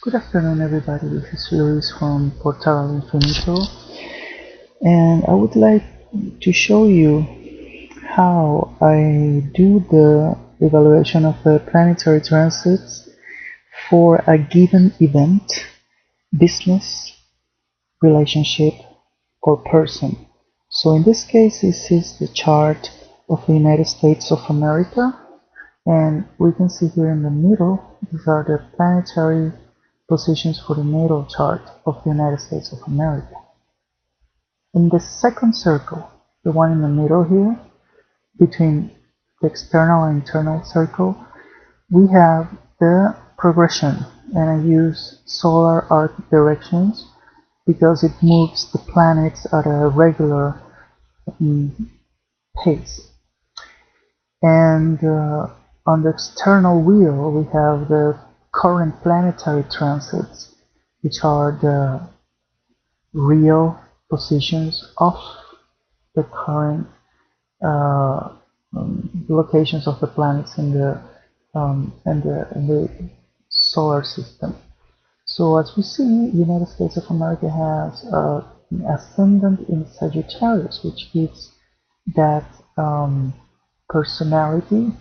Good afternoon, everybody. This is Luis from Portal Infinito, and I would like to show you how I do the evaluation of the planetary transits for a given event, business, relationship, or person. So in this case, this is the chart of the United States of America, and we can see here in the middle, these are the planetary positions for the natal chart of the United States of America. In the second circle, the one in the middle here, between the external and internal circle, we have the progression, and I use solar arc directions because it moves the planets at a regular pace. And on the external wheel, we have the current planetary transits, which are the real positions of the current locations of the planets in the solar system. So as we see, the United States of America has an ascendant in Sagittarius, which gives that personality,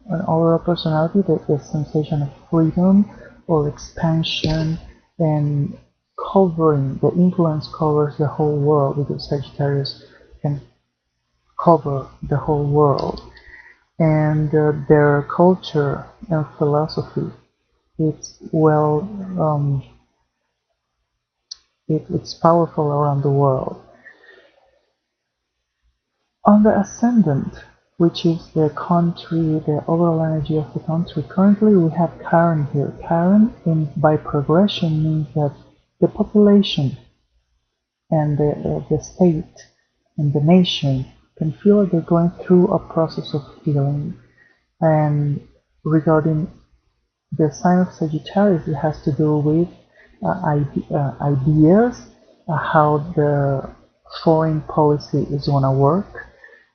an overall personality, the sensation of freedom or expansion, and covering, the influence covers the whole world because Sagittarius can cover the whole world. And their culture and philosophy, it's it's powerful around the world. On the ascendant, which is the country, the overall energy of the country, currently we have Karen here. Karen, by progression, means that the population and the state and the nation can feel that they're going through a process of healing. And regarding the sign of Sagittarius, it has to do with ideas, how the foreign policy is going to work,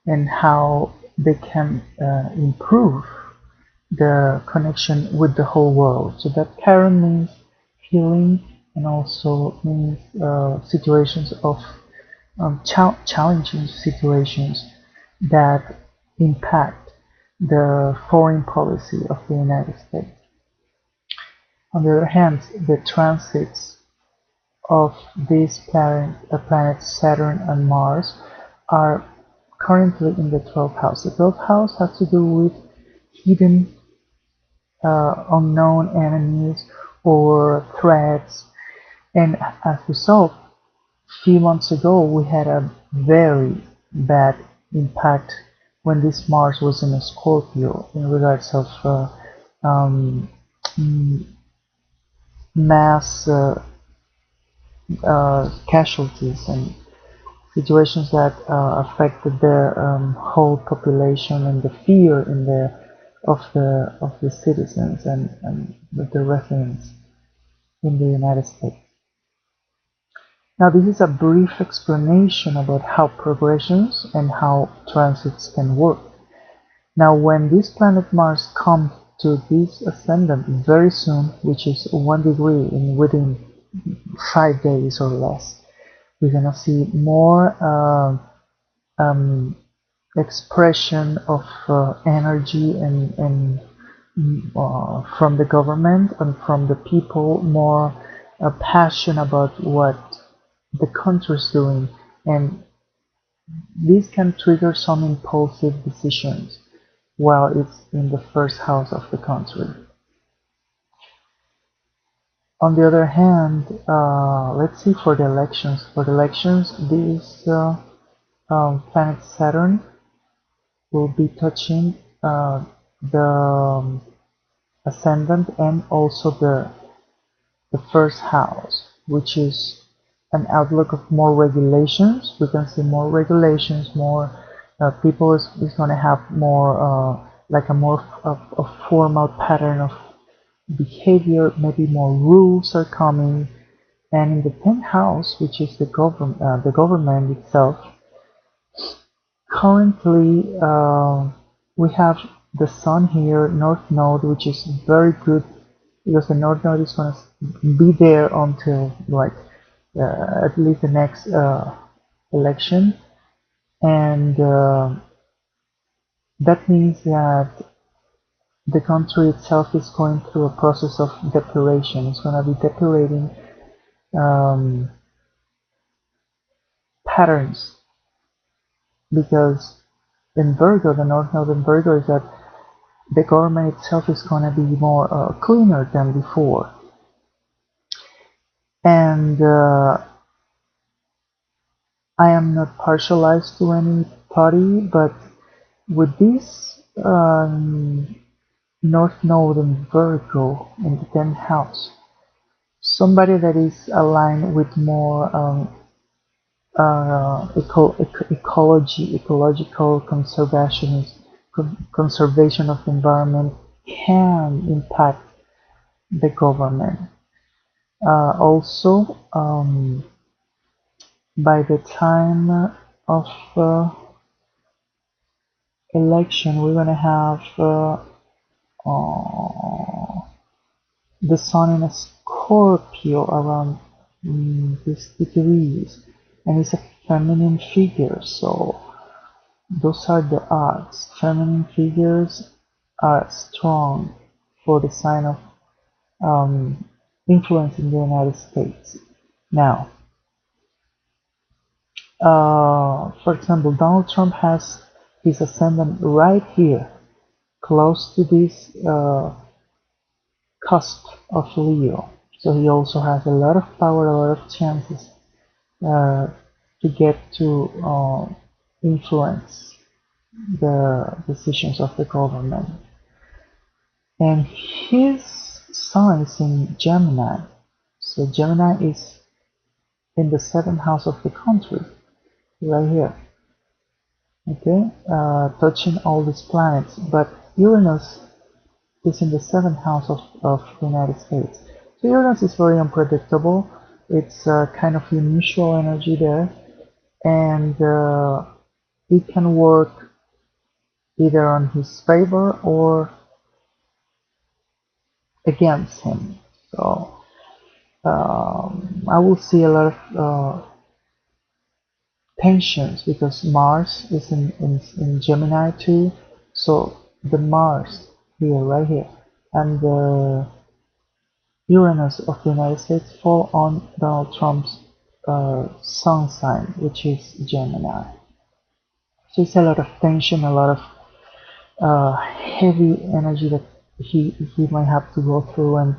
and how they can improve the connection with the whole world. So that Karen means healing, and also means situations of challenging situations that impact the foreign policy of the United States. On the other hand, the transits of these planets Saturn and Mars are currently in the 12th house. The 12th house has to do with hidden, unknown enemies or threats, and as a result, a few months ago we had a very bad impact when this Mars was in a Scorpio in regards of mass casualties and situations that affected the whole population, and the fear of the citizens and the residents in the United States. Now, this is a brief explanation about how progressions and how transits can work. Now, when this planet Mars comes to this ascendant very soon, which is 1 degree within 5 days or less, we're gonna see more expression of energy and from the government and from the people, more passion about what the country is doing, and this can trigger some impulsive decisions while it's in the first house of the country. On the other hand, let's see for the elections. For the elections, this planet Saturn will be touching the ascendant and also the first house, which is an outlook of more regulations. We can see more regulations, more people is going to have more like a more of a formal pattern of behavior. Maybe more rules are coming. And in the 10th house, which is the government itself, currently we have the Sun here, North Node, which is very good because the North Node is going to be there until like at least the next election, and that means that the country itself is going through a process of depuration. It's going to be depurating um, patterns, because in Virgo, the North Node in Virgo is that the government itself is going to be more cleaner than before. And I am not partialized to any party, but with this North Node in Virgo in the 10th house, somebody that is aligned with more ecological conservation of the environment can impact the government. Also, by the time of election, we're gonna have the sun in a Scorpio around these degrees, and it's a feminine figure, so those are the odds. Feminine figures are strong for the sign of influence in the United States. Now, for example, Donald Trump has his ascendant right here, close to this cusp of Leo. So he also has a lot of power, a lot of chances uh, to get to influence the decisions of the government. And his sun is in Gemini. So Gemini is in the 7th house of the country, right here. Okay, touching all these planets. But Uranus is in the 7th house of the United States. So Uranus is very unpredictable. It's kind of unusual energy there, and it can work either on his favor or against him. So I will see a lot of tensions because Mars is in Gemini too. So the Mars here, right here, and the Uranus of the United States fall on Donald Trump's sun sign, which is Gemini. So it's a lot of tension, a lot of heavy energy that he might have to go through, and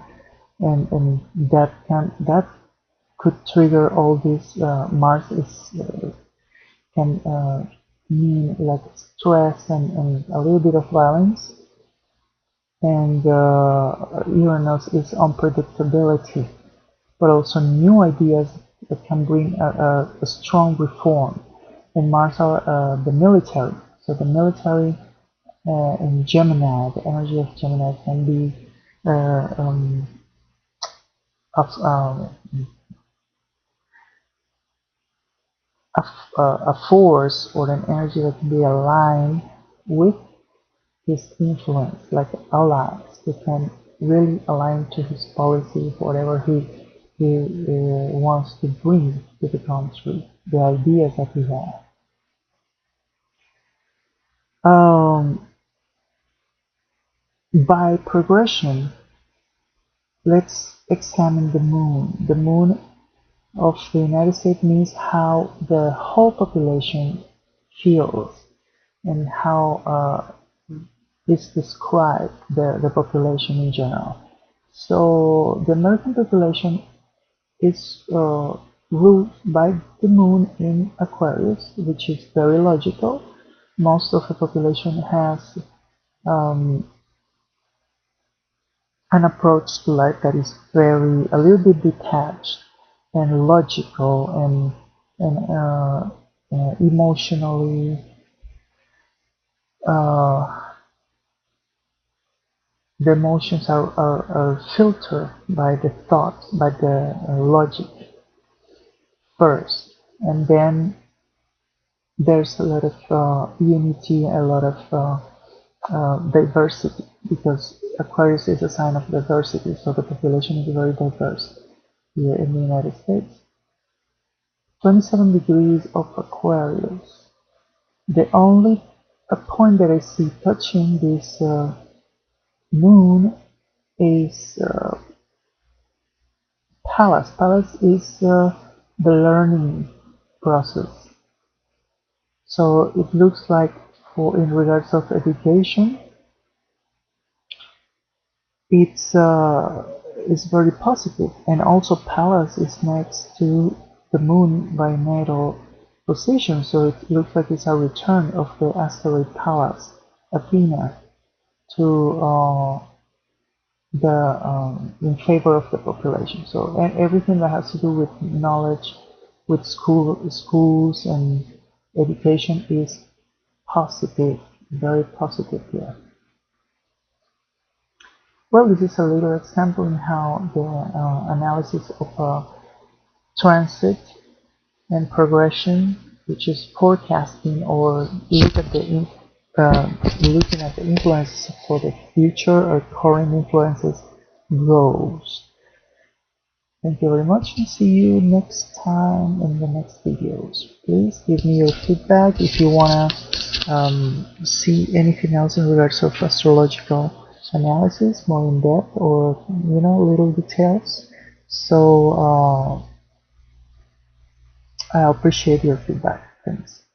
that could trigger all this. Mars is can mean like stress and a little bit of violence, and Uranus is unpredictability, but also new ideas that can bring a strong reform. And Mars are the military, so the military in Gemini, the energy of Gemini can be uh, um, of, a force or an energy that can be aligned with his influence, like allies who can really align to his policy, whatever he wants to bring to the country, the ideas that he has. By progression, let's examine the moon. The moon of the United States means how the whole population feels and how is described the population in general. So the American population is ruled by the moon in Aquarius, which is very logical. Most of the population has um, an approach to life that is very a little bit detached and logical and emotionally uh, the emotions are filtered by the thought, by the logic first, and then there's a lot of unity, a lot of diversity, because Aquarius is a sign of diversity, so the population is very diverse here in the United States. 27 degrees of Aquarius. The only point that I see touching this moon is Pallas. Pallas is the learning process. So it looks like, for in regards of education, it's very positive. And also Pallas is next to the moon by natal position, so it looks like it's a return of the asteroid Pallas, Athena, to in favor of the population. So, and everything that has to do with knowledge, with schools and education is positive, very positive here. Well, this is a little example in how the analysis of a transit and progression, which is forecasting or looking at the influences for the future or current influences, goes. Thank you very much, and see you next time in the next videos. Please give me your feedback if you wanna see anything else in regards of astrological analysis, more in depth, or little details. So I appreciate your feedback. Thanks.